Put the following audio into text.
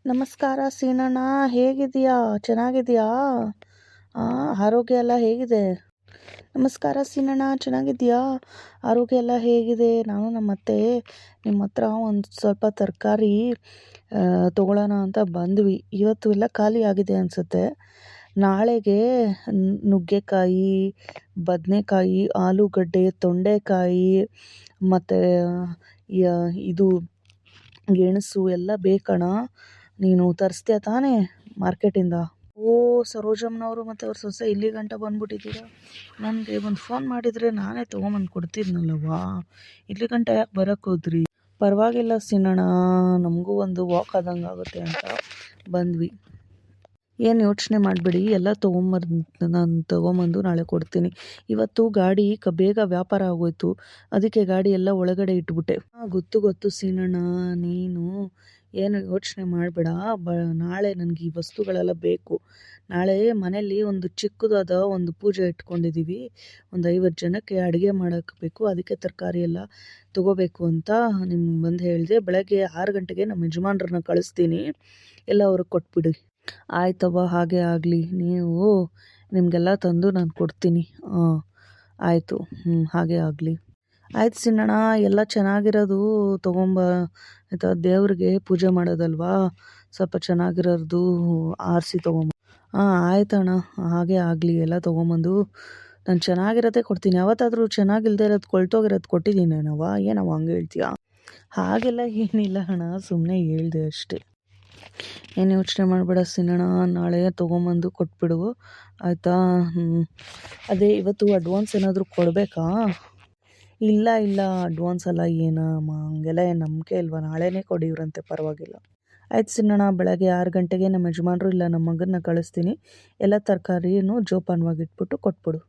ನಮಸ್ಕಾರ ಸೀನಣ್ಣ, ಹೇಗಿದೀಯಾ? ಚೆನ್ನಾಗಿದೀಯಾ? ಆರೋಗ್ಯ ಎಲ್ಲ ಹೇಗಿದೆ? ನಮಸ್ಕಾರ ಸೀನಣ್ಣ, ಚೆನ್ನಾಗಿದೀಯಾ? ಆರೋಗ್ಯ ಎಲ್ಲ ಹೇಗಿದೆ? ನಾನು ನಮ್ಮ ಅತ್ತೆ ನಿಮ್ಮ ಹತ್ರ ಒಂದು ಸ್ವಲ್ಪ ತರಕಾರಿ ತೊಗೊಳ್ಳೋಣ ಅಂತ ಬಂದ್ವಿ. ಇವತ್ತು ಎಲ್ಲ ಖಾಲಿ ಆಗಿದೆ ಅನಿಸುತ್ತೆ. ನಾಳೆಗೆ ನುಗ್ಗೆಕಾಯಿ, ಬದನೆಕಾಯಿ, ಆಲೂಗಡ್ಡೆ, ತೊಂಡೆಕಾಯಿ ಮತ್ತು ಇದು ಗೆಣಸು ಎಲ್ಲ ಬೇಕಣ್ಣ. ನೀನು ತರಿಸ್ತೀಯ ತಾನೇ ಮಾರ್ಕೆಟಿಂದ? ಓ, ಸರೋಜಮ್ಮನವರು ಮತ್ತು ಅವ್ರ ಸೊಸೆ ಇಲ್ಲಿ ಗಂಟ ಬಂದ್ಬಿಟ್ಟಿದ್ದೀರಾ? ನನಗೆ ಒಂದು ಫೋನ್ ಮಾಡಿದರೆ ನಾನೇ ತೊಗೊಂಬಂದು ಕೊಡ್ತಿದ್ನಲ್ಲವಾ, ಇಲ್ಲಿ ಗಂಟ ಯಾಕೆ ಬರೋಕ್ಕೆ ಹೋದ್ರಿ? ಪರವಾಗಿಲ್ಲ ಸೀನಣ್ಣ, ನಮಗೂ ಒಂದು ವಾಕ್ ಆದಂಗೆ ಆಗುತ್ತೆ ಅಂತ ಬಂದ್ವಿ. ಏನು ಯೋಚನೆ ಮಾಡಬೇಡಿ, ಎಲ್ಲ ನಾನು ತೊಗೊಂಬಂದು ನಾಳೆ ಕೊಡ್ತೀನಿ. ಇವತ್ತು ಗಾಡಿ ಬೇಗ ವ್ಯಾಪಾರ ಆಗೋಯ್ತು, ಅದಕ್ಕೆ ಗಾಡಿ ಎಲ್ಲ ಒಳಗಡೆ ಇಟ್ಬಿಟ್ಟೆ. ಗೊತ್ತು ಸೀನಣ್ಣ, ನೀನು ಏನು ಯೋಚನೆ ಮಾಡಬೇಡ. ನಾಳೆ ನನಗೆ ಈ ವಸ್ತುಗಳೆಲ್ಲ ಬೇಕು. ನಾಳೆ ಮನೇಲಿ ಒಂದು ಚಿಕ್ಕದಾದ ಒಂದು ಪೂಜೆ ಇಟ್ಕೊಂಡಿದ್ದೀವಿ. ಒಂದು 50 ಜನಕ್ಕೆ ಅಡುಗೆ ಮಾಡೋಕ್ಕೆ ಬೇಕು. ಅದಕ್ಕೆ ತರಕಾರಿ ಎಲ್ಲ ತೊಗೋಬೇಕು ಅಂತ ನಿಮ್ಗೆ ಬಂದು ಹೇಳಿದೆ. ಬೆಳಗ್ಗೆ 6 ಗಂಟೆಗೆ ನಮ್ಮ ಯಜಮಾನ್ರನ್ನ ಕಳಿಸ್ತೀನಿ, ಎಲ್ಲ ಅವ್ರಿಗೆ ಕೊಟ್ಬಿಡಿ. ಆಯ್ತವ್ವ, ಹಾಗೆ ಆಗಲಿ. ನೀವು ನಿಮಗೆಲ್ಲ ತಂದು ನಾನು ಕೊಡ್ತೀನಿ. ಆಯಿತು, ಹಾಗೆ ಆಗಲಿ. ಆಯ್ತು ಸೀನಣ್ಣ, ಎಲ್ಲ ಚೆನ್ನಾಗಿರೋದು ಆಯಿತಾ? ದೇವ್ರಿಗೆ ಪೂಜೆ ಮಾಡೋದಲ್ವಾ, ಸ್ವಲ್ಪ ಚೆನ್ನಾಗಿರೋದು ಆರಿಸಿ ತೊಗೊಂಬ. ಆಯ್ತಣ್ಣ, ಹಾಗೆ ಆಗಲಿ. ಎಲ್ಲ ತೊಗೊಂಬಂದು ನಾನು ಚೆನ್ನಾಗಿರೋದೇ ಕೊಡ್ತೀನಿ. ಯಾವತ್ತಾದರೂ ಚೆನ್ನಾಗಿಲ್ಲದೆ ಇರೋದು, ಕೊಳ್ತೋಗಿರೋದು ಕೊಟ್ಟಿದ್ದೀನೇನವ್ವ? ಏನವ್ವ ಹಂಗೆ ಹೇಳ್ತೀಯಾ? ಹಾಗೆಲ್ಲ ಏನಿಲ್ಲ ಅಣ್ಣ, ಸುಮ್ಮನೆ ಹೇಳಿದೆ ಅಷ್ಟೇ. ಏನು ಯೋಚನೆ ಮಾಡಬೇಡ ಸೀನಣ್ಣ, ನಾಳೆ ತೊಗೊಂಬಂದು ಕೊಟ್ಬಿಡು ಆಯಿತಾ? ಅದೇ ಇವತ್ತು ಅಡ್ವಾನ್ಸ್ ಏನಾದರೂ ಕೊಡಬೇಕಾ? ಇಲ್ಲ ಅಡ್ವಾನ್ಸ್ ಎಲ್ಲ ಏನಮ್ಮ, ಹಂಗೆಲ್ಲ ಏನು ನಂಬಿಕೆ ಇಲ್ವಾ? ನಾಳೆನೇ ಕೊಡಿವ್ರಂತೆ, ಪರವಾಗಿಲ್ಲ. ಆಯ್ತು ಸೀನಣ್ಣ, ಬೆಳಗ್ಗೆ 6 ಗಂಟೆಗೆ ನಮ್ಮ ಯಜಮಾನ್ರು ಇಲ್ಲ ನಮ್ಮ ಮಗನ್ನ ಕಳಿಸ್ತೀನಿ. ಎಲ್ಲ ತರಕಾರಿನೂ ಜೋಪಾನವಾಗಿ ಇಟ್ಬಿಟ್ಟು ಕೊಟ್ಬಿಡು.